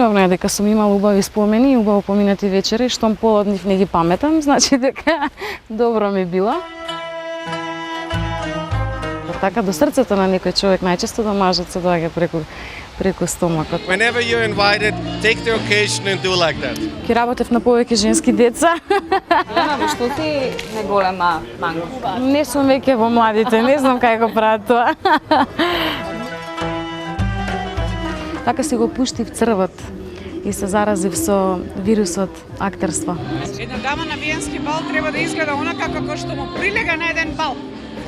Неминовно е дека сум имала убави спомени и убаво поминати вечери, штом пол од нив не ги паметам, значи дека добро ми било. Така до срцето на некој човек најчесто да мажот се доаѓа преку стомакот. Whenever you're invited, take the occasion and do like that. Ке работев на повеќе женски деца. Елена, што си неголема манга? Не сум веќе во младите, не знам кај го прават тоа. Така си го пуштив црвот и се заразив со вирусот актерство. Една дама на виенски бал треба да изгледа онака како што му прилега на еден бал.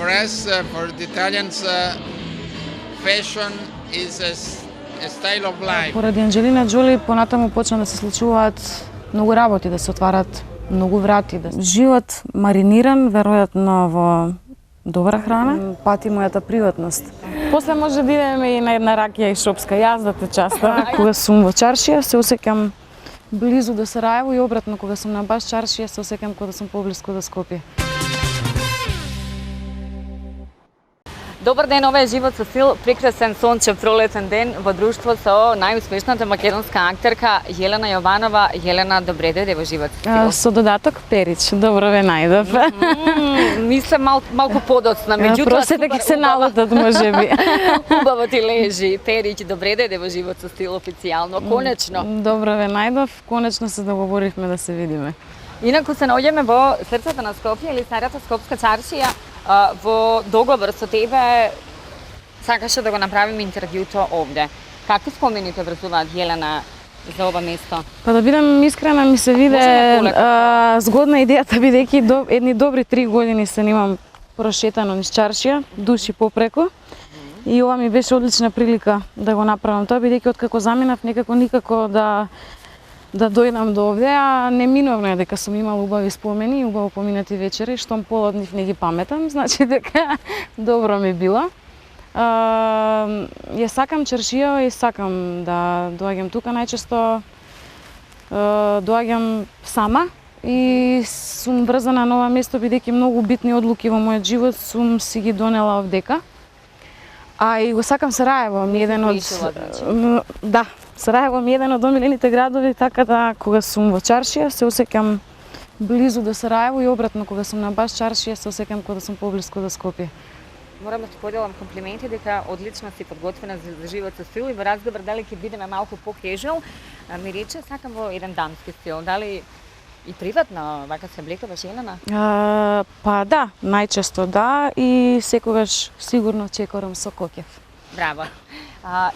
For us, for the Italians, fashion is a style of life. Поради Анџелина Џоли понатаму почна да се случуваат многу работи, да се отварат многу врати. Живот мариниран, веројатно во добра храна, пати мојата приватност. После може да идеме и на една ракија и шопска, јас да те частам. Кога сум во чаршија се осеќам близу до Сараево и обратно, кога сум на баш чаршија се осеќам кога да сум поблиску до Скопје. Добар ден, ова е Живот со стил, прекрасен сончев пролетен ден во друштво со најуспешната македонска актерка Јелена Јованова. Јелена, добре дојде во Живот со стил. Со додаток Перич, добро ве најдов. Мислам малку подоцна, меѓутоа Просете ќе се налутат можеби. Убаво ти лежи. Перич, добре дојде во Живот со стил официјално, конечно. Добро ве најдов, конечно се договоривме да се видиме. Инаку се наоѓаме во срцето на Скопје или старата скопска чаршија. Во договор со тебе сакаше да го направиме интервјуто овде. Какви спомени те врзуваат, Јелена, за ова место? Па да бидам искрена, ми се виде згодна идејата, бидејќи едни добри 3 години се немам прошетано низ чаршија, души попреку. И ова ми беше одлична прилика да го направам тоа, бидејќи откако заминав никако да дојдам до овде, а неминовно е дека сум имала убави спомени и убаво поминати вечери, штом пол од нив не ги паметам, значи дека добро ми било. Ја сакам чаршија и сакам да доаѓам тука, најчесто доаѓам сама и сум врзана на ова место бидејќи многу битни одлуки во мојот живот сум си ги донела овдека. А и го сакам Сараево, ми еден од да, Сараево ми е еден од омилените градови, така да кога сум во чаршија се осеќам близу до Сараево и обратно, кога сум на баш чаршија се осеќам кога да сум поблиску до Скопје. Морам да ти поделам комплименти дека одлично си подготвена за Живот со стил и во разговор дали ќе бидеме малку по-кежуал. Ми рече сакам во еден дамски стил. Дали и приватно вака се облекуваш, Јелена? Па да, најчесто да и секогаш сигурно чекорам со Коќев. Браво.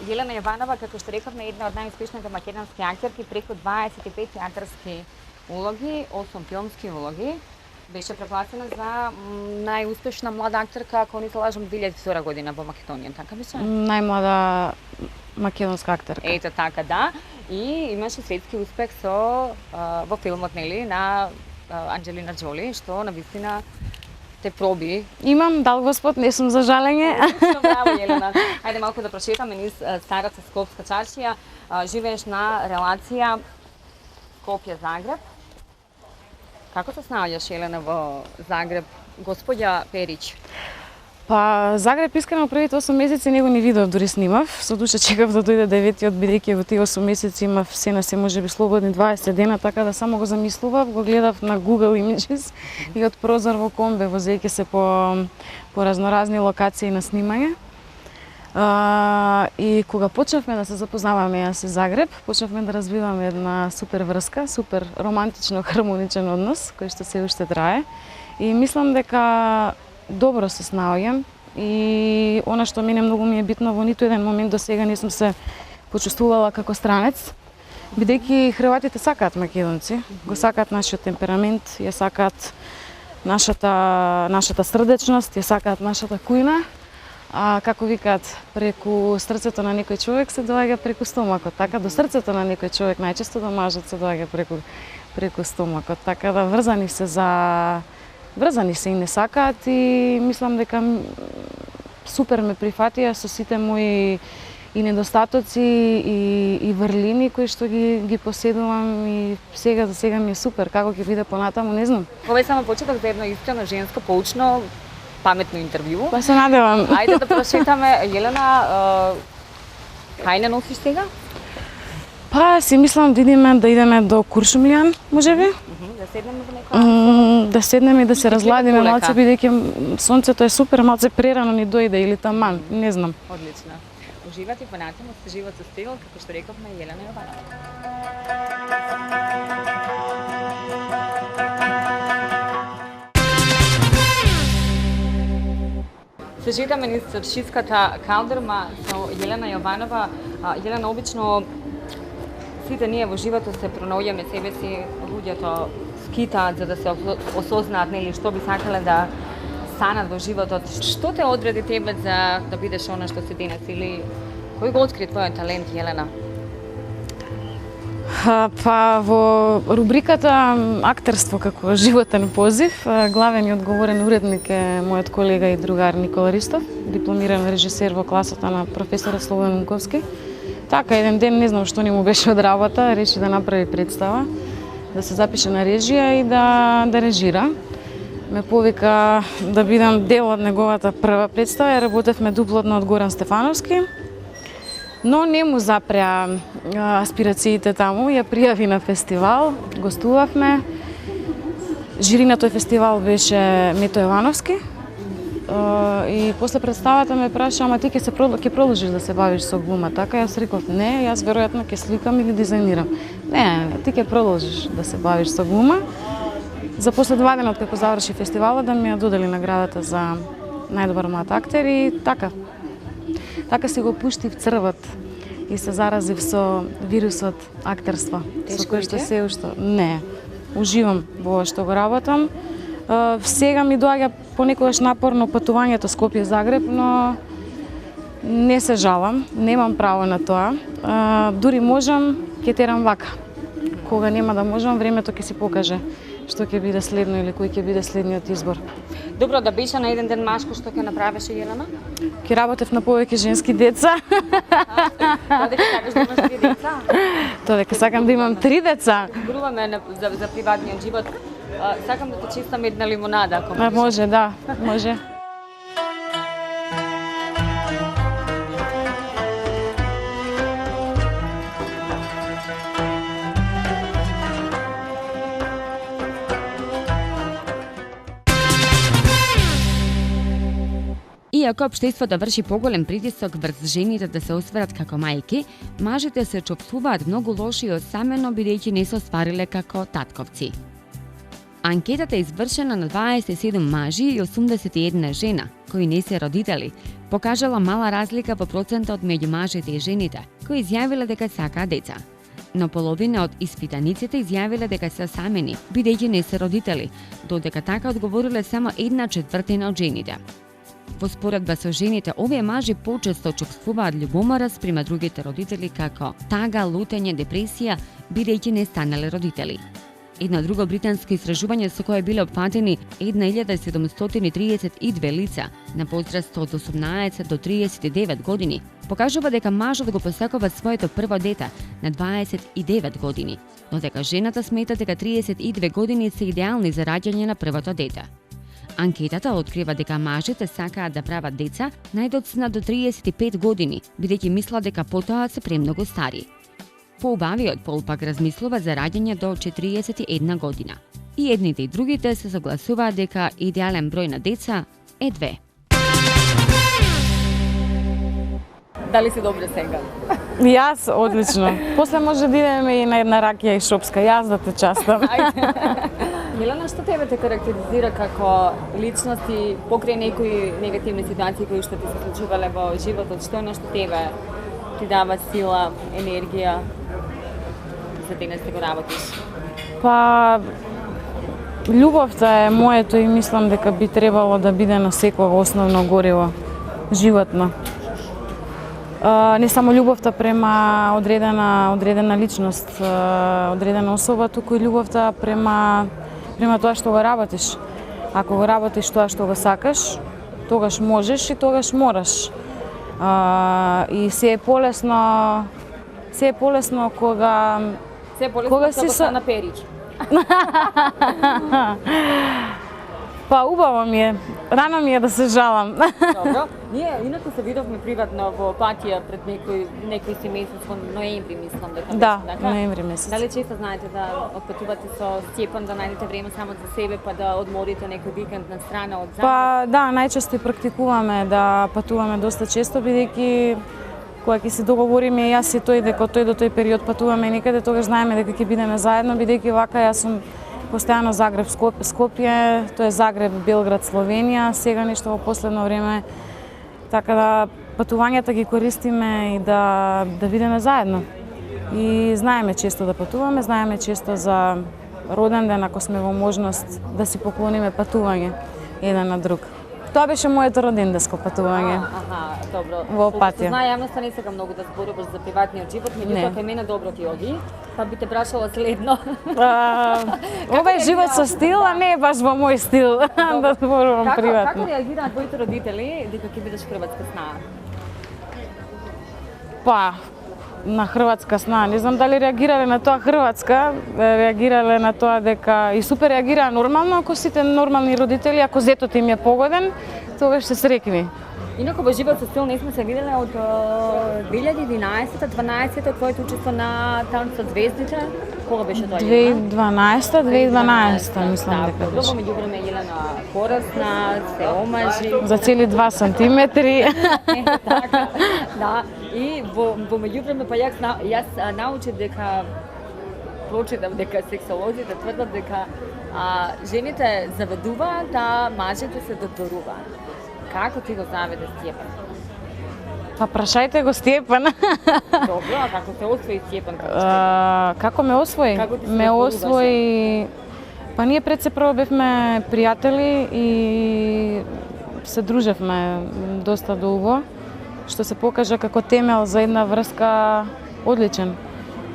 Јелена Јованова, како што рековме, една од најуспешните македонски актерки, преку 25 театарски улоги, 8 филмски улоги. Беше прегласена за најуспешна млада актерка, ако не се лажам, 2002 година во Македонија, така беше? Најмлада македонска актерка. Ето така, да. И имаше светски успех во филмот, нели, на Анџелина Џоли, што навистина те проби. Имам, дал Господ, не сум за жалење. Браво, Јелена. Ајде малку да прошетаме низ старата скопска чаршија. Живееш на релација Скопје-Загреб. Како се снаоѓаш, Јелена, во Загреб? Господја Перич. Па, Загреб искрено првите 8 месеци него не видов, дури снимав. Со душа чекав да дојде 9-тиот, бидејќи во тие 8 месеци имав се на се можеби слободни 20 дена, така да само го замислував, го гледав на Google Images и од прозор во комбе, возејќи се по разноразни локации на снимање. И кога почнавме да се запознаваме јас и Загреб, почнавме да развиваме една супер врска, супер романтично хармоничен однос, кој што се уште трае. И мислам дека добро се снаоѓам и она што мене многу ми е битно, во ниту еден момент до сега не сум се почувствувала како странец, бидејќи хрватите сакаат македонци, го сакаат нашиот темперамент, ја сакаат нашата срдечност, ја сакаат нашата кујна, а како викаат, преку срцето на некој човек се доаѓа преку стомакот, така до срцето на некој човек најчесто до мажот се доаѓа преку стомакот, така да врзани се и не сакаат и мислам дека супер ме прифатија со сите мои и недостатоци и врлини кои што ги поседувам и за сега ми е супер. Како ќе биде понатаму, не знам. Ова е само почеток за едно искрено, женско, поучно, паметно интервју. Па се надевам. Ајде да прошетаме. Јелена, кај не носиш сега? Па си мислам да идеме до Куршумлијан, можеби. Да седнеме во некоја... Да седнеме и да се разладиме полека. малце, бидејќи сонцето е супер, малце прерано ни дојде или таман, не знам. Одлично. Уживате понатаму со живот со стил, како што рековме, Јелена Јованова. Се житаме низ Српшиската калдрма со Јелена Јованова. Јелена, обично сите ние во животот се пронаоѓаме себе си, луѓето скитаат за да се осознаат нели што би сакале да станат во животот. Што те одреди тебе за да бидеш она што си денес или кој го откри твојот талент, Јелена? Па во рубриката актерство како животен позив, главен и одговорен уредник е мојот колега и другар Никола Ристов, дипломиран режисер во класата на професорот Слободан Мунковски. Така, еден ден, не знам што не му беше од работа, реши да направи представа, да се запише на режија и да режира. Ме повика да бидам дел од неговата прва представа, ја работевме дуплотно од Горан Стефановски, но не му запреа аспирациите таму, ја пријави на фестивал, гостувавме. Жири на тој фестивал беше Мето Јовановски. И после представата ме праша, ама ти ќе продолжиш да се бавиш со глума, така? Јас реков, не, јас веројатно ќе сликам или дизајнирам. Не, ти ќе продолжиш да се бавиш со глума. За после 2 дена од како заврши фестивалот да ми ја додели наградата за најдобар млад актер и така. Така си го пуштив црвот и се заразив со вирусот актерство. Со кој што се уште не. Уживам во што го работам. Сега ми доаѓа понекогаш напорно патувањето Скопје-Загреб, но не се жалам, немам право на тоа. Дури можам, ќе терам вака. Кога нема да можам, времето ќе си покаже што ќе биде следно или кој ќе биде следниот избор. Добро, да беше на еден ден машко, што ќе направеше Јелена? Ќе работев на повеќе женски деца. Тоа дека сакаш да имаш 3 деца? Тоа дека сакам да имам 3 деца. Зборуваме за приватниот живот. Сакам да те чистам една лимонада, ако можеш. Може, да, може. Иако општеството врши поголем притисок врз жените да се осварат како мајки, мажите се чопсуваат многу лоши и осамено бидејќи не се оствариле како татковци. Анкетата е извршена на 27 мажи и 81 жена, кои не се родители, покажала мала разлика во процентот меѓу мажите и жените, кои изјавиле дека сакаат деца. Но половина од испитаниците изјавиле дека се самени, бидејќи не се родители, додека така одговориле само 1/4 од жените. Во споредба со жените, овие мажи почесто чувствуваат љубомора спрема другите родители како тага, лутење, депресија, бидејќи не станале родители. Едно друго британско истражување со кое биле опфатени 1732 лица на возраст од 18 до 39 години покажува дека мажот го посакува своето прво дете на 29 години, но дека жената смета дека 32 години се идеални за раѓање на првото дете. Анкетата открива дека мажите сакаат да прават деца најдоцна до 35 години, бидејќи мислат дека потоа се премногу стари. Поубавиот пол пак размислува за раѓање до 41 година. И едните и другите се согласуваат дека идеален број на деца е 2. Дали си добре сега? Јас одлично. После може да идеме и на една ракија и шопска. Јас да те частам. Јелена, што тебе те карактеризира како личност и покрај некои негативни ситуации кои што ти се случувале во животот, што е нешто тебе ти дава сила, енергија за денес да го работиш? Па, љубовта е моето и мислам дека би требало да биде на секој основно гориво, животно. Не само љубовта према одредена личност, одредена особа, туку и љубовта према тоа што го работиш. Ако го работиш тоа што го сакаш, тогаш можеш и тогаш мораш. И се е полесно кога Се е полесно кога си на Перич. Па убаво ми е. Рано ми е да се жалам. Добро. Ние инаку се видовме приватно во Патија пред некој си месец во ноември, мислам дека Да, беше, така? ноември месец. Дали често знаете да отпатувате со Стјепан, да најдете време само за себе, па да одморите некој викенд на страна од Загреб? Па да, најчесто и практикуваме да патуваме доста често, бидејќи кога ќе се договориме јас и тој дека тој до тој период патуваме некаде, тогаш знаеме дека ќе бидеме заедно, бидејќи вака јас сум постојано Загреб, Скопје, тоа е Загреб, Белград, Словенија, сега нешто во последно време, така да патувањата ги користиме и да видиме заедно. И знаеме често да патуваме, знаеме често за роден ден, ако сме во можност да си поклониме патување еден на друг. Тоа беше моето роденденско патување. Добро. Во Патија. Знае, јавноста не сакам многу да зборуваш за приватниот живот, меѓутоа кај мене добро ти оди, па би те прашала следно. Ова е живот со стил, а не е баш во мој стил да зборувам приватно. Како реагираат твоите родители дека ќе бидеш хрватска снаа? Па, на хрватска сна, не знам дали реагирале на тоа хрватска, реагирале на тоа дека и супер реагираа нормално, ако сите нормални родители, ако зетот им е погоден, тогаш се срекни. Инаку во живот со стил не сме се виделе од 2011-12 твоето учество на Танц со звездите. Кога беше тоа? 2012 мислам дека беше. беше. Во меѓувреме Елена порасна, се омажи. За цели 2 сантиметри. Така, да. И во меѓувреме па јас научив дека прочитав дека сексолозите тврдат дека жените заведуваат, а мажите се докторуваат. Како ти го заведе Стјепан? Па прашајте го Стјепан. Добро, а како се освои Стјепан? Како ме освои? Како ти се ме освои... Па ние пред се прво бевме пријатели и се дружевме доста долго, што се покажа како темел за една врска одличен.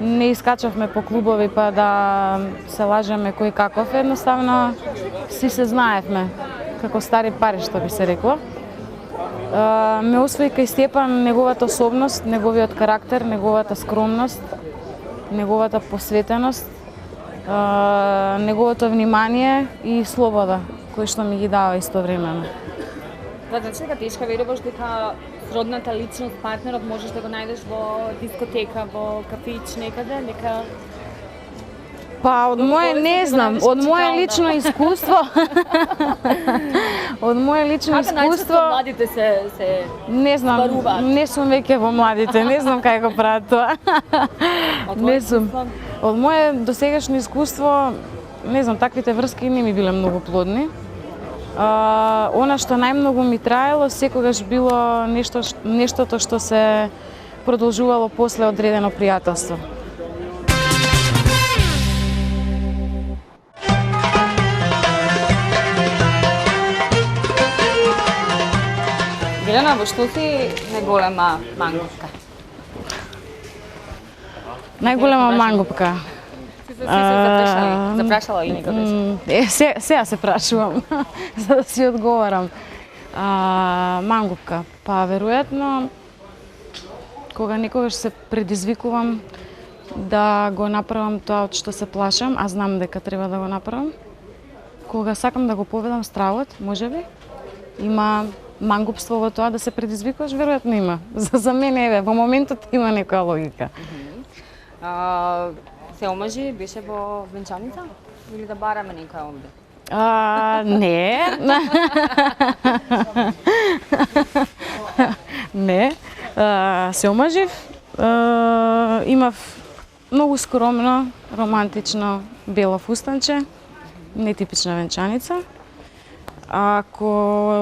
Не искачавме по клубови па да се лажеме кој каков, едноставно си се знаевме, како стари пари, што би се рекло. Ме освои кај Стјепан неговата особност, неговиот карактер, неговата скромност, неговата посветеност, неговото внимание и слобода, кој што ми ги дава истовремено. Тоа значи дека тешка веруваш дека сродната личност, партнерот можеш да го најдеш во дискотека, во кафич некаде, дека... Па, од моје, не знам, од моје лично искуство... Од моје лично искуство... Како најчесто младите се Не знам, збаруваат? не сум веќе во младите, не знам кај го прават тоа. Не сум. Од моје досегашно искуство, не знам, таквите врски не ми биле многу плодни. Она што најмногу ми траело секогаш било нештото што се продолжувало после одредено пријателство. Елена, во што си најголема мангупка? Најголема мангупка. Запрашала ли некогаш? Сега се прашувам, за да си одговорам. Мангупка, па веројатно кога некогаш се предизвикувам да го направам тоа од што се плашам, а знам дека треба да го направам. Кога сакам да го поведам стравот, можеби, има мангупство во тоа да се предизвикуваш, веројатно има. За мене еве, во моментот има некоја логика. Се омажи, беше во венчаница или да бараме некоја овде? Не. Не. Се омажив. Имав многу скромно, романтично бело фустанче, нетипична венчаница. Ако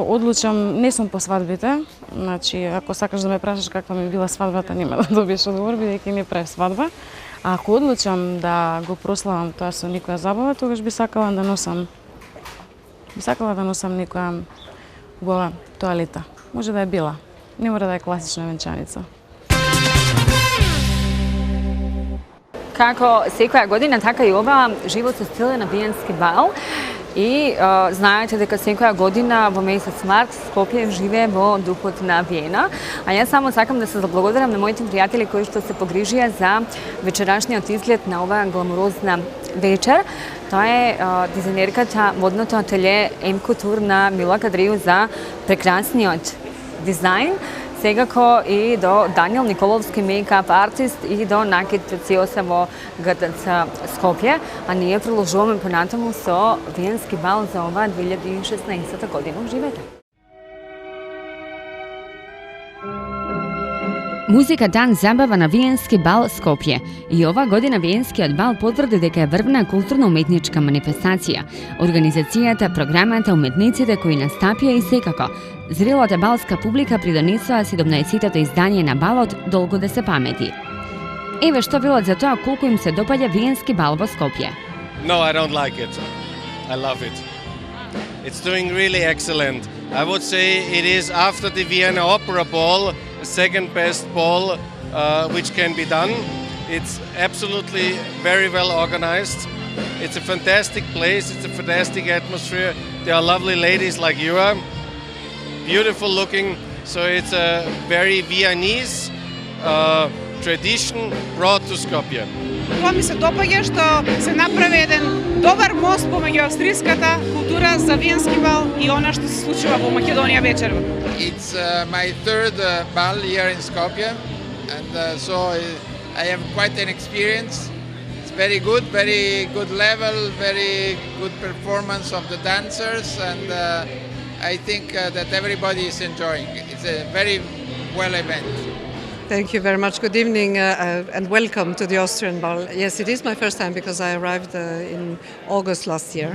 одлучам, не сум по свадбите, значи ако сакаш да ме прашаш каква ми била свадбата, нема да добиеш одговор, бидејќи не правев свадба. А ако одлучам да го прославам тоа со некоја забава, тогаш би сакала да носам некоја убава тоалета. Може да е бела, не мора да е класична венчаница. Како секоја година, така и ова, живот со стил е на Виенски бал. И знаете дека секоја година во месец март Скопје живее во духот на Виена. А јас само сакам да се заблагодарам на моите пријатели кои што се погрижија за вечерашниот изглед на оваа гламурозна вечер. Тоа е дизајнерката модното ателје M-Couture на Мила Кадрију за прекрасниот дизајн. Секако и до Даниел Николовски, мейкап артист, и до Накид Прециоса во ГТЦ Скопје, а ние продолжуваме понатаму со виенски бал за ова 2016 година. Живете! Музика, дан, забава на Виенски бал Скопје. И ова година Виенскиот бал потврди дека е врвна културно-уметничка манифестација. Организацијата, програмата, уметниците кои настапија и секако зрелата балска публика придонесоа 17-тото издание на балот долго да се памети. Еве што велат за тоа колку им се допаѓа Виенски бал во Скопје. No, I don't like it. I love it. It's doing really excellent. I would say it is, after the Vienna Opera Ball, the second best ball which can be done. It's absolutely very well organized. It's a fantastic place, it's a fantastic atmosphere. There are lovely ladies like you are, beautiful looking. So it's a very Viennese tradition brought to Skopje. Тоа ми се допаѓа што се направи еден добар мост помеѓу австриската култура за виенски бал и она што се случува во Македонија вечерва. It's my third ball here in Skopje, and so I have quite an experience. It's very good level, very good performance of the dancers, and I think that everybody is enjoying. It's a very well event. Thank you very much. Good evening and welcome to the Austrian Ball. Yes, it is my first time because I arrived in August last year.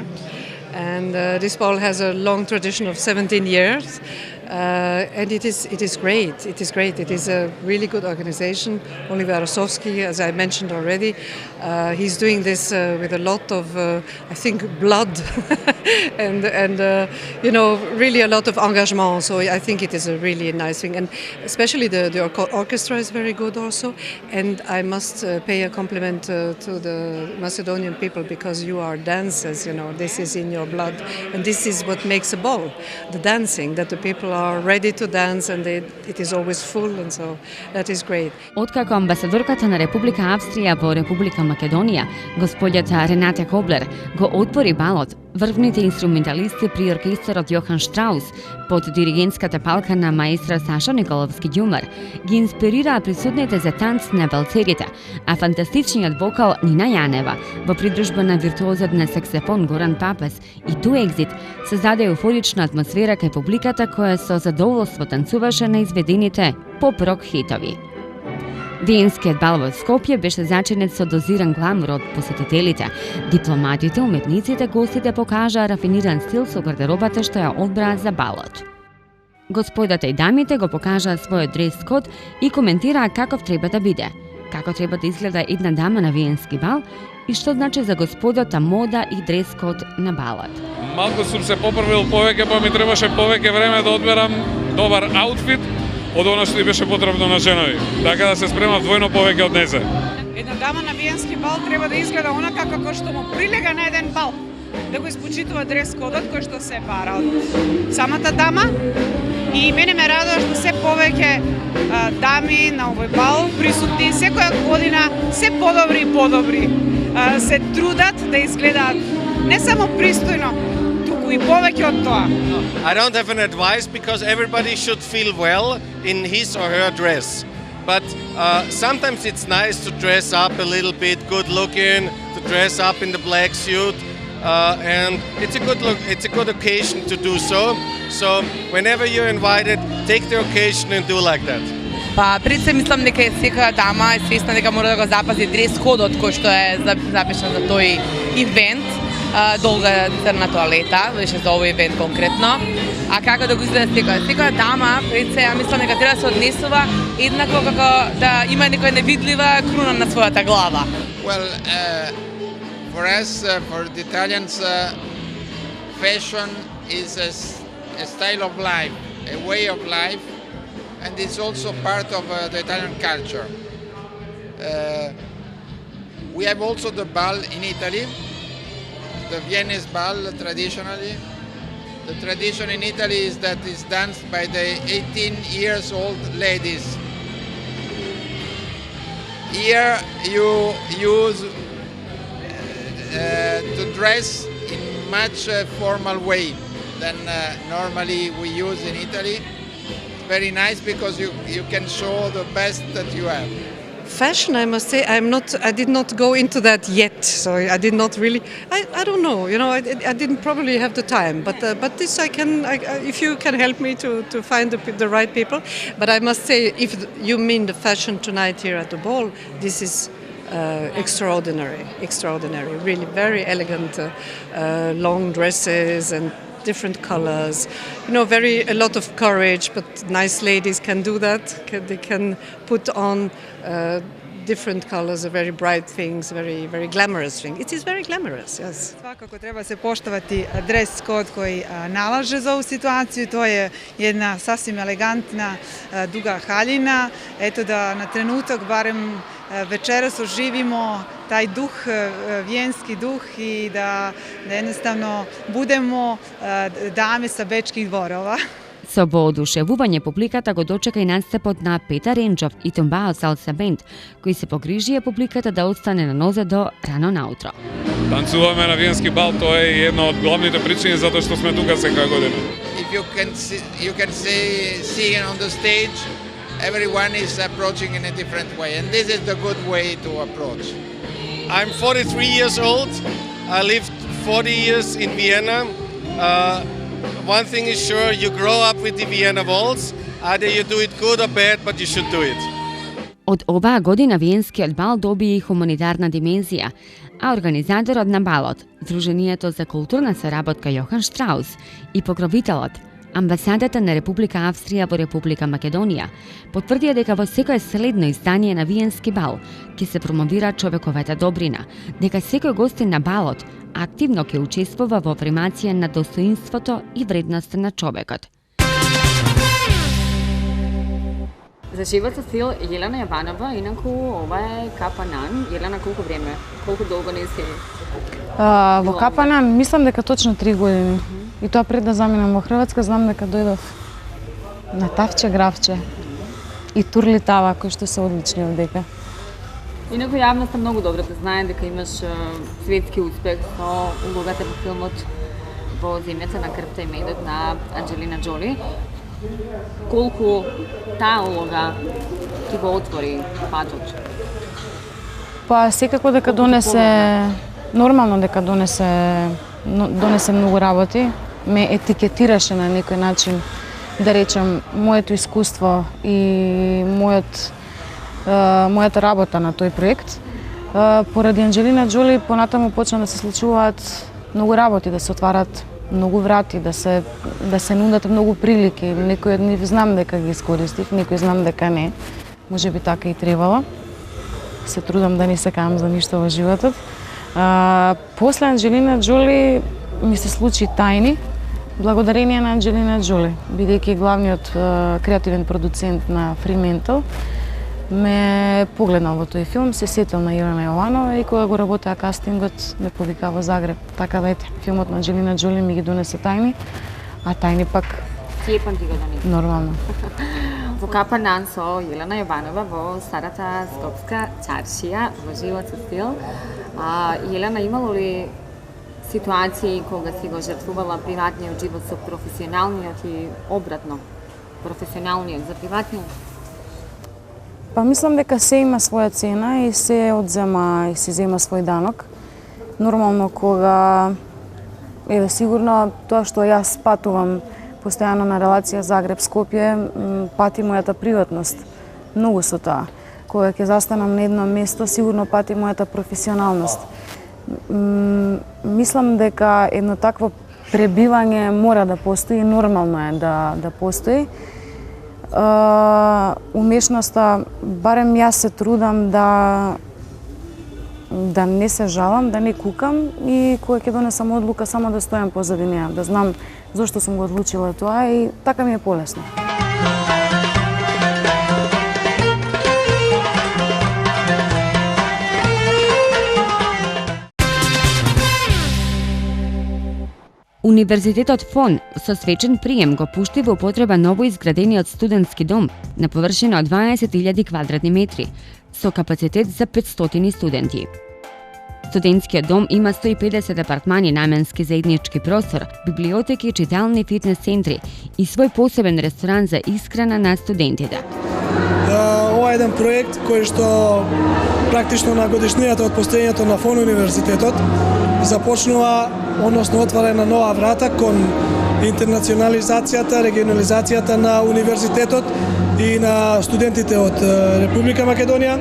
And this ball has a long tradition of 17 years. And it is great. It is great. It is a really good organization. Oliver Rosowski, as I mentioned already, he's doing this with a lot of, I think, blood and you know, really a lot of engagement. So I think it is a really nice thing. And especially the orchestra is very good also. And I must pay a compliment to the Macedonian people, because you are dancers, you know, this is in your blood. And this is what makes a ball, the dancing, that the people are ready to dance and it is always full, and so that is great. Откако амбасадорката на Република Австрија во Република Македонија, господјата Рената Коблер, го отвори балот, врвните инструменталисти при оркестерот Јохан Штраус, под диригентската палка на маестра Саша Николовски Ѓумар, ги инспирираа присутните за танц на валцерите, а фантастичниот вокал Нина Јанева, во придружба на виртуозот на саксофон Горан Папес и Ту Екзит, создаде еуфорична атмосфера кај публиката која со задоволство танцуваше на изведените поп-рок хитови. Виенскиот бал во Скопје беше зачинет со дозиран гламур од посетителите. Дипломатите, уметниците, гостите покажаа рафиниран стил со гардеробата што ја одбраа за балот. Господата и дамите го покажаа својот дрес-код и коментираа каков треба да биде, како треба да изгледа една дама на виенски бал и што значи за господата мода и дрес-код на балот. Малку сум се поправил повеќе, па ми требаше повеќе време да одберам добар аутфит од она што и беше потребно на женови. Така да се спремав двојно повеќе од незе. Една дама на виенски бал треба да изгледа онака како што му прилега на еден бал. Да го испочитува дрес-кодот кој што се бара од самата дама. И мене ме радува што се повеќе дами на овој бал присутни секоја година се подобри и подобри. Се трудат да изгледаат не само пристојно, туку и повеќе од тоа. I don't have an advice, because everybody should feel well in his or her dress. But sometimes it's nice to dress up a little bit, good looking, to dress up in the black suit. And it's a good occasion to do so. So whenever you're invited, take the occasion and do like that. Па пред се мислам дека секоја дама е свесна дека мора да го запази дрес-кодот кој што е запишан за тој ивент. Долга црна тоалета, беше за овој ивент конкретно. А како да го изгледа секоја дама, пред се ја мислам дека треба да се однесува еднакво како да има некоја невидлива круна на својата глава. Well, for us, for the Italians, fashion is a style of life, a way of life, and it's also part of the Italian culture. We have also the ball in Italy, the Viennese ball traditionally. The tradition in Italy is that it's danced by the 18 years old ladies. Here you use to dress in much formal way than normally we use in Italy. It's very nice because you can show the best that you have. Fashion, I must say, I did not go into that yet, so I did not really. I don't know. I didn't probably have the time, but this I if you can help me to find the right people. But I must say, if you mean the fashion tonight here at the ball, this is extraordinary. Really, very elegant, long dresses and different colors. A lot of courage, but nice ladies can do that. They can put on different colors, very bright things, very glamorous thing. It is very glamorous, yes. Svakako treba se poštovati dres kod koji nalaže za ovu situaciju. To je jedna sasvim elegantna duga haljina. Eto da na trenutak barem večeras oživimo taj duh, vijenski duh i da jednostavno budemo dame sa bečkih dvorova. Со воодушевување публиката го дочека и настапот на Петар Ренчов и Томбао Салса Бенд, кои се погрижија публиката да остане на нозе до рано наутро. Танцуваме на Виенски бал, тоа е една од главните причини затоа што сме тука секоја година. If you can see on the stage, everyone is approaching in a different way, and this is the good way to approach. I'm 43 years old. I lived 40 years in Vienna. One thing is sure, you grow up with the Vienna Waltz. Either you do it good or bad, but you should do it. Од оваа година Виенскиот бал доби и хуманитарна димензија, а организаторот на балот, Сдруженијето за културна соработка Јохан Штраус и покровителот, Амбасадата на Република Австрија во Република Македонија, потврдија дека во секое следно издание на Виенски бал ќе се промовира човековата добрина, дека секој гостин на балот активно ќе учествува во афирмација на достоинството и вредноста на човекот. За живот со стил Јелена Јованова, инаку ова е Капанан. Јелена, колку долго не си? Во Капанан мислам дека точно 3 години. И тоа пред да заминам во Хрватска, знам дека дојдов на Тавче, Гравче и Турли Тава, кои што се одлични овдека. Инаку јавноста многу добро да знае дека имаш светски успех со улогата во филмот во Земјата на крвта и медот на Анџелина Џоли. Колку таа улога ти го отвори патот? Па секако дека донесе, нормално дека донесе многу работи, ме етикетираше на некој начин, да речем, моето искуство и мојата работа на тој проект. Поради Анџелина Џоли понатаму почна да се случуваат многу работи, да се отварат многу врати, да се нудат многу прилики. Некои од нив знам дека ги искористив, некои знам дека не. Можеби така и требало. Се трудам да не се каам за ништо во животот. После Анџелина Џоли ми се случи Тајни, благодарение на Анџелина Џоли, бидејќи главниот креативен продуцент на Fremantle ме погледнал во тој филм, се сетил на Јелена Јованова и кога го работеа кастингот ме повика во Загреб. Така да ете, филмот на Анџелина Џоли ми ги донесе Тајни, а Тајни пак Цијепан ти го донесе. Нормално. Во Капанан со Јелена Јованова во старата Скопска чаршија во живот со стил. Јелена, имало ли ситуации кога си го жртвувала приватниот живот со професионалниот и обратно? Професионалниот за приватниот? Па мислам дека се има своја цена и се одзема и се зема свој данок. Нормално кога сигурно тоа што јас патувам постојано на релација Загреб-Скопје, пати мојата приватност. Многу со тоа. Кога ќе застанам на едно место, сигурно пати мојата професионалност. Мислам дека едно такво пребивање мора да постои, нормално е да постои. Умешноста, барем јас се трудам да не се жалам, да не кукам и кога ќе донесам одлука само да стојам позади неа, да знам зошто сум го одлучила тоа и така ми е полесно. Универзитетот ФОН со свечен прием го пушти во употреба ново изградениот студентски дом на површина од 20.000 квадратни метри, со капацитет за 500 студенти. Студентскиот дом има 150 апартмани, наменски заеднички простор, библиотеки, читални, фитнес центри и свој посебен ресторан за исхрана на студентите. Ова е еден проект кој што практично на годишнината од постоењето на ФОН универзитетот започнува, односно отвара на нова врата кон интернационализацијата, регионализацијата на универзитетот и на студентите од Република Македонија,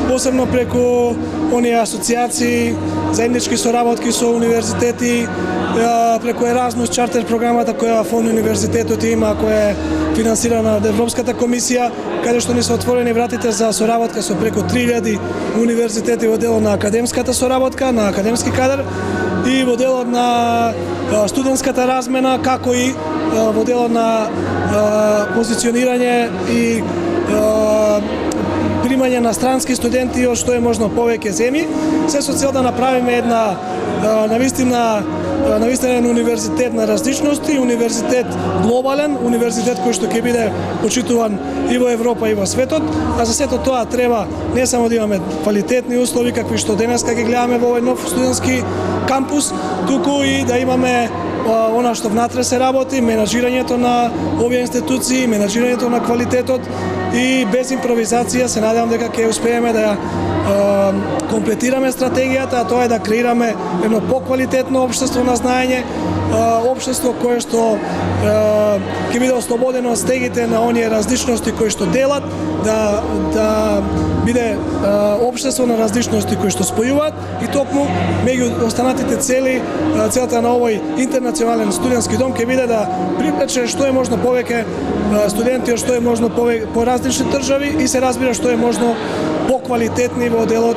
посебно преку оние асоциации, заеднички соработки со универзитети, преку Еразмус чартер програмата која ФОН универзитетот има, која е финансирана од Европската комисија, каде што ни се отворени вратите за соработка со преку 3000 универзитети во делот на академската соработка, на академски кадар и во делот на студентската размена, како и во делот на позиционирање и примање на странски студенти од што е можно повеќе земји, се со цел да направиме една навистина универзитет на различности, универзитет глобален, универзитет кој што ќе биде почитуван и во Европа и во светот, а за сето тоа треба не само да имаме квалитетни услови какви што денеска ги гледаме во овој нов студентски кампус, туку и да имаме она што внатре се работи, менаџирањето на овие институции, менаџирањето на квалитетот и без импровизација се надевам дека ќе успееме да комплетираме стратегијата, а тоа е да креираме едно поквалитетно општество на знаење, општество кое што ќе биде ослободено од стегите на оние различности кои што делат, да биде општество на различности кои што спојуваат и токму меѓу останатите цели, целата на овој интернационален студентски дом ќе биде да привлече што е можно повеќе студенти од што е можно по различни држави и се разбира што е можно поквалитетни во делот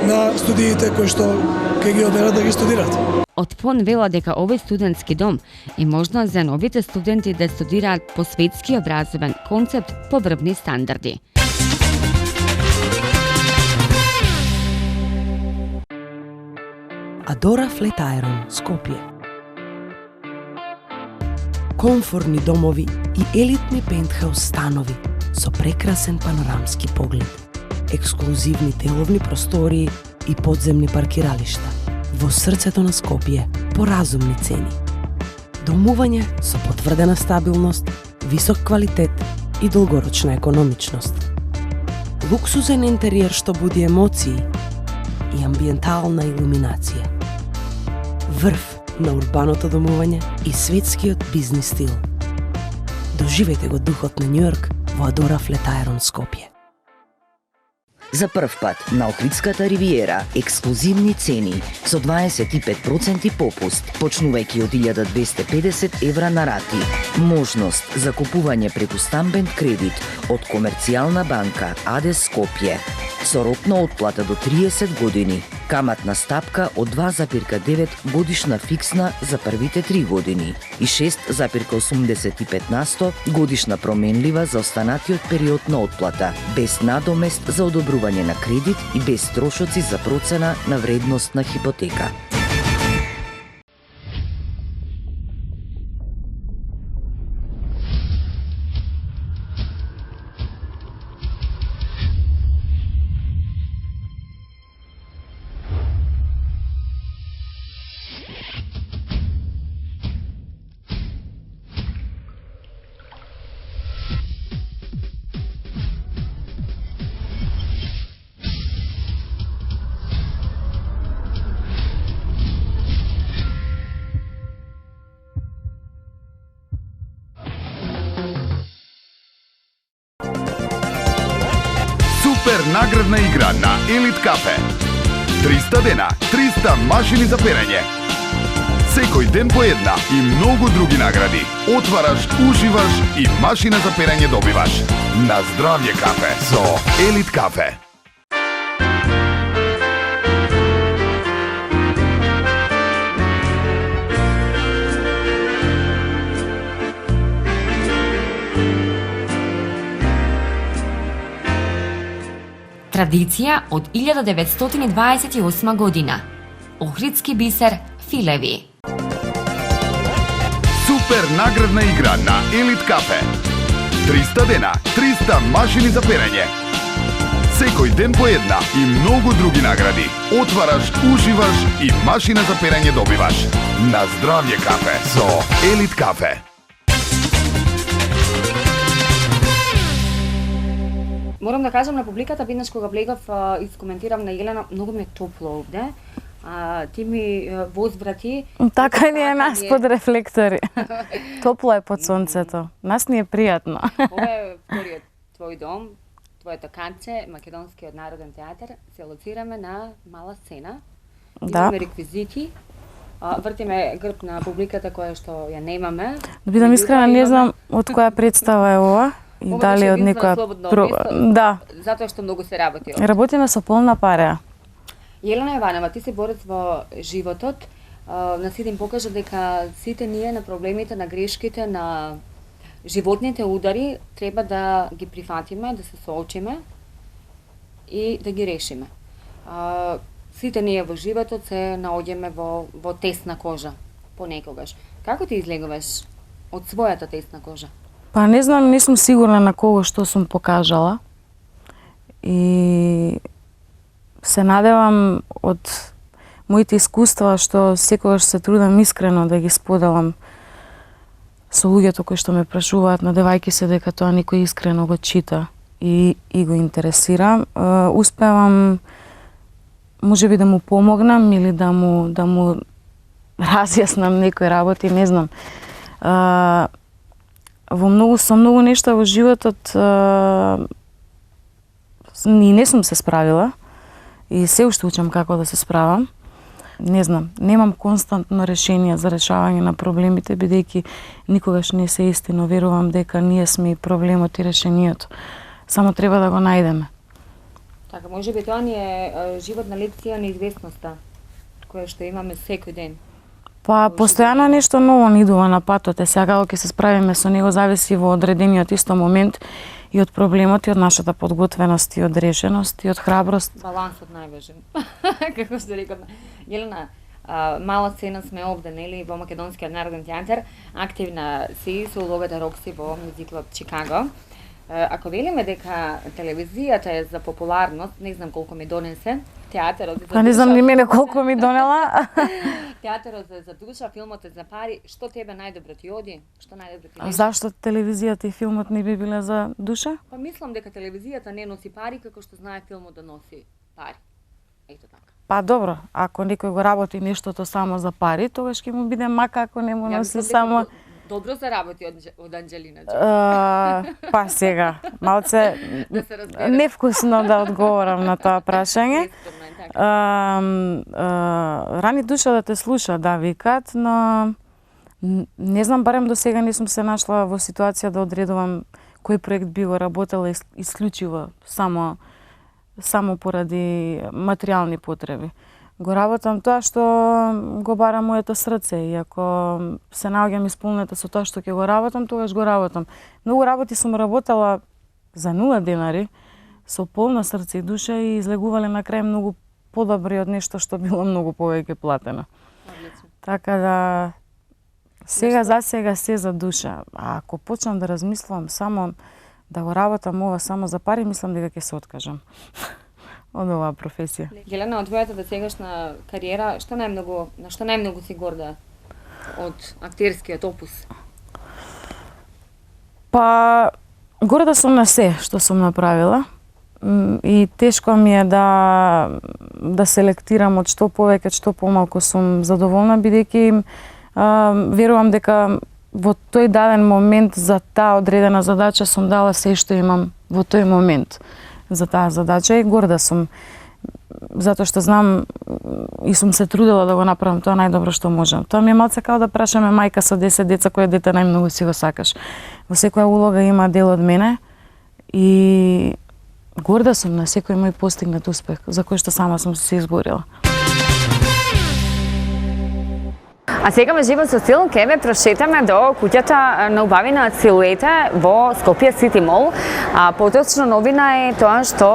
на студиите кои што ќе ги одберат да ги студират. Од ФОН вела дека овој студентски дом е можност за новите студенти да студираат по светски образовен концепт по врвни стандарди. Адора Флет Айрон, Скопје. Комфорни домови и елитни пентхаус станови со прекрасен панорамски поглед, ексклузивни деловни простории и подземни паркиралишта во срцето на Скопје по разумни цени. Домување со потврдена стабилност, висок квалитет и долгорочна економичност. Луксузен интериер што буди емоции и амбиентална илуминација. Врв на урбаното домување и светскиот бизнис стил. Доживете го духот на Њујорк во Адора Флет Айрон, Скопје. За прв пат на Охридската ривиера ексклузивни цени со 25% попуст, почнувајќи од 1250 евра на рати. Можност за купување преку стамбен кредит од Комерцијална банка АД Скопје со рок на отплата до 30 години. Каматна стапка од 2,9 годишна фиксна за првите 3 години и 6,85% годишна променлива за останатиот период на отплата, без надомест за одобрување на кредит и без трошоци за процена на вредност на хипотека. Супер наградна игра на Елит Кафе. 300 дена, 300 машини за перење. Секој ден по една и многу други награди. Отвараш, уживаш и машина за перење добиваш. На здравје кафе со Елит Кафе. Традиција од 1928 година. Охридски бисер Филеви. Супер наградна игра на Елит Кафе. 300 дена, 300 машини за перење. Секој ден по една и многу други награди. Отвараш, уживаш и машина за перење добиваш. На здравје кафе со Елит кафе. Морам да кажам на публиката, веднаш кога влегав искоментирам на Елена, многу ми е топло овде. Ти ми возврати. Така ни е нас под рефлектори. Топло е под сонцето. Нас ни е пријатно. Ова е вториот твој дом, твоето канче, Македонскиот народен театар. Се лоцираме на мала сцена. Имаме реквизити. Вртиме грб на публиката која што ја немаме. Да бидам искрена, не знам од која представа е ова. И дали од некоја Да. Затоа што многу се работи. Работиме со полна пареа. Елена Јованова, ти си борец во животот. На сите им покажа дека сите ние на проблемите, на грешките, на животните удари треба да ги прифатиме, да се соочиме и да ги решиме. Сите ние во животот се наоѓаме во тесна кожа понекогаш. Како ти излегуваш од својата тесна кожа? Па не знам, не сум сигурна на кого што сум покажала. И се надевам од моите искуства што секогаш се трудам искрено да ги споделам со луѓето кои што ме прашуваат, надевајќи се дека тоа никој искрено го чита и го интересира. Успевам можеби да му помогнам или да му разјаснам некои работи, не знам. Со многу нешта во животот не сум се справила и се уште учам како да се справам. Не знам, немам константно решение за решавање на проблемите, бидејќи никогаш не се исти, но верувам дека ние сме и проблемот и решението. Само треба да го најдеме. Така, можеби тоа ни е животна лекција на известноста, која што имаме секој ден. Па, постојано нешто ново ни идува на патот, сега кога ќе се справиме со него зависи во одредениот исто момент и од проблемот и од нашата подготвеност и од решеност и од храброст. Балансот најважен. Како што рекам. Елена, мала сцена сме овде, нели, во Македонскиот народен театар, активна си со улогата Рокси во мюзиклот Чикаго. Ако велиме дека телевизијата е за популарност, не знам колку ми донесе, театарот Па не знам ни мене колку ми донела. Театарот е за душа, филмот е за пари. Што тебе најдобро ти оди? Што најдобро ти А зашто телевизијата и филмот не би биле за душа? Па мислам дека телевизијата не носи пари како што знае филмот да носи пари. Ето така. Па добро, ако некој го работи нештото само за пари, тогаш ќе му биде мака ако не му носи само добро заработи од Анџелина. Па сега, малце невкусно да одговорам на тоа прашање. Рани душа да те слуша, да викат, но не знам, барем до сега не сум се нашла во ситуација да одредувам кој проект би го работела исклучиво само поради материјални потреби. Го работам тоа што го бара моето срце и ако се наоѓам исполнета со тоа што ќе го работам, тогаш го работам. Многу работи сум работела за 0 денари, со полно срце и душа и излегувале на крај многу подобри од нешто што било многу повеќе платено. Така да сега за сега се за душа. А ако почнам да размислувам само да го работам ова само за пари, мислам дека ќе се откажам од оваа професија. Елена, од твојата досегашна кариера, на што најмногу си горда од актерскиот опус? Па, горда сум на се што сум направила и тешко ми е да селектирам од што повеќе, што помалку сум задоволна, бидејќи верувам дека во тој даден момент за таа одредена задача сум дала се што имам во тој момент за таа задача и горда сум затоа што знам и сум се трудела да го направам тоа најдобро што можам. Тоа ми е малце како да прашаме мајка со 10 деца кој дете најмногу си го сакаш. Во секоја улога има дел од мене и горда сум на секој мој постигнат успех за кој што сама сум се изборила. А сега во живот со стил ќе ве прошетаме до куќата на убавина Силуета во Скопје Сити Мол. Поточно новина е тоа што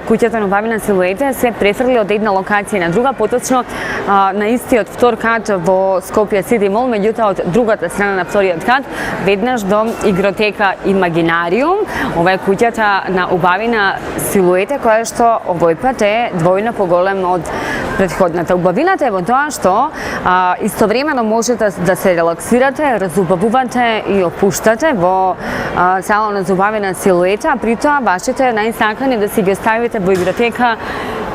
куќата на убавина Силуета се префрли од една локација на друга, поточно на истиот втор кат во Скопје Сити Мол, меѓутоа од другата страна на вториот кат, веднаш до игротека Имагинариум. Ова е куќата на убавина Силуета, која што овој пат е двојно поголем од претходната. Убавината е во тоа што истовремено можете да се релаксирате, разубавувате и опуштате во салонот за убавина Силуета, а при тоа вашите најсакани да си ги оставите во игротека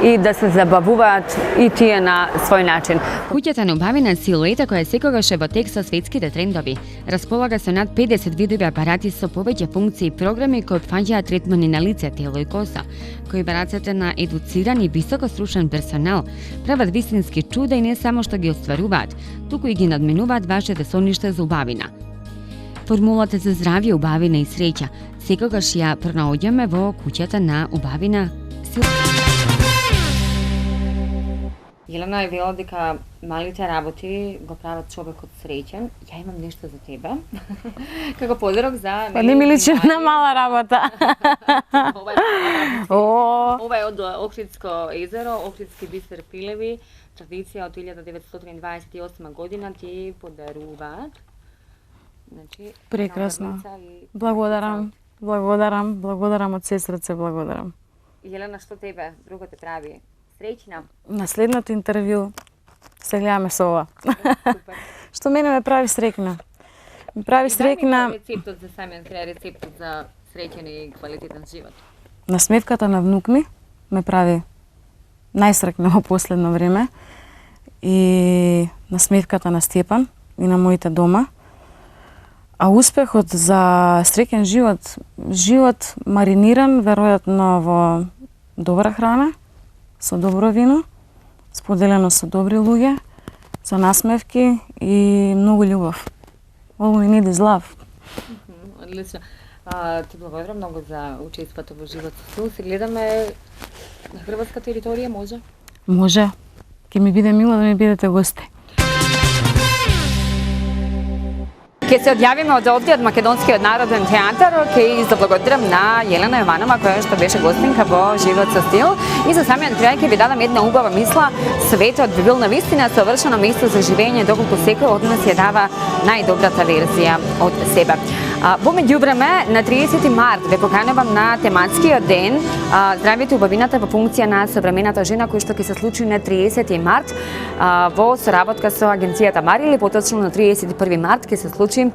и да се забавуваат и тие на свој начин. Куќата на убавина Силуета, која секогаш е во тек со светските трендови, располага со над 50 видови апарати со повеќе функции и програми кои опфаќаат третмани на лице, тело и коса, кои во рацете на едуциран и високостручен персонал прават вистински чуда и не само што ги остваруваат, туку и ги надминуваат вашите соништа за убавина. Формулата за здравје, убавина и среќа секогаш ја пронаоѓаме во куќата на убавина Силуета. Елена е вела дека малите работи го прават човекот среќен. Ја имам нешто за тебе. Како подарок за... Па не ми личи на мала работа. Ова е од Охридско езеро, Охридски бисер пилеви, традиција од 1928 година ти подаруваат. Значи, прекрасно. Благодарам од се срце, благодарам. Елена, што тебе друго те прави среќна? На следното интервју се гледаме со ова. Што мене ме прави среќна? Ме прави среќна рецептот за самиот крај, рецептот за среќен и квалитетен живот. Насмевката на внук ми ме прави најсреќна во последно време и насмевката на Степан и на моите дома. А успехот за среќен живот мариниран веројатно во добра храна, со добро вино, споделено со добри луѓе, со насмевки и многу љубов. All we need is love. Одлично. Ти благодарам многу за учеството во живот со стил. Се гледаме на хрватска територија, може? Може. Ќе ми биде мило да ми бидете гости. Ке се одјавиме од овде, од Македонскиот народен театар, ке заблагодарам на Јелена Јованова, која што беше гостинка во Живот со стил. И за самиот крај ке ви дадам една убава мисла. Светот би бил навистина совршено место за живење, доколку секој од нас ја дава најдобрата верзија од себе. Во меѓувреме, на 30 март ве поканувам на тематскиот ден Здравјето и убавината во функција на современата жена, кој што ќе се случи на 30 март во соработка со агенцијата Марили. Поточно на 31 март ќе се случи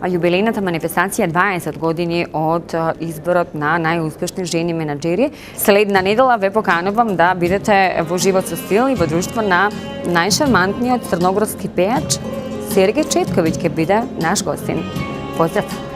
јубилејната манифестација 20 години од изборот на најуспешни жени менаџери. Следна недела ве поканувам да бидете во Живот со стил и во друштво на најшармантниот црногорски пејач Сергеј Четковиќ ќе биде наш гостин. Поздрав!